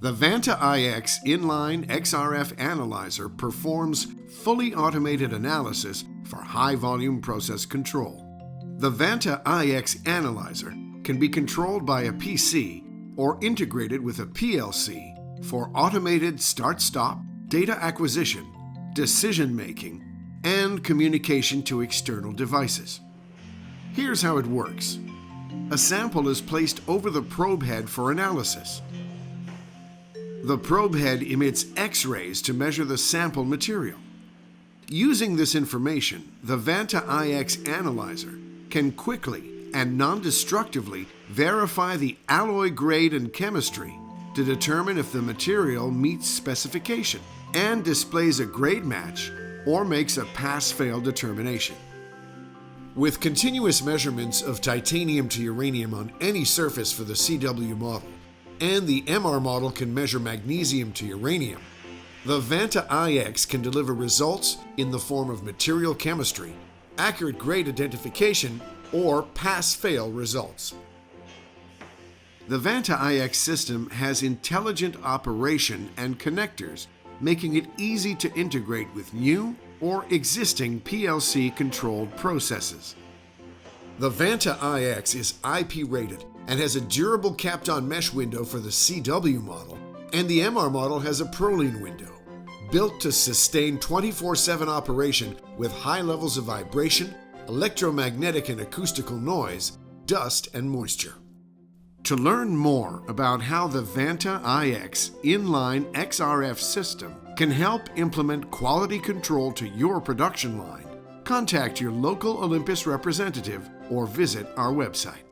The Vanta iX inline XRF analyzer performs fully automated analysis for high-volume process control. The Vanta iX analyzer can be controlled by a PC or integrated with a PLC for automated start-stop, data acquisition, decision-making, and communication to external devices. Here's how it works. A sample is placed over the probe head for analysis. The probe head emits X-rays to measure the sample material. Using this information, the Vanta iX analyzer can quickly and non-destructively verify the alloy grade and chemistry to determine if the material meets specification and displays a grade match or makes a pass-fail determination. With continuous measurements of titanium to uranium on any surface for the CW model, and the MR model can measure magnesium to uranium, the Vanta iX can deliver results in the form of material chemistry, accurate grade identification, or pass-fail results. The Vanta iX system has intelligent operation and connectors, making it easy to integrate with new or existing PLC-controlled processes. The Vanta iX is IP-rated and has a durable capped-on mesh window for the CW model, and the MR model has a Proline window, built to sustain 24/7 operation with high levels of vibration, electromagnetic and acoustical noise, dust, and moisture. To learn more about how the Vanta iX inline XRF system can help implement quality control to your production line, contact your local Olympus representative or visit our website.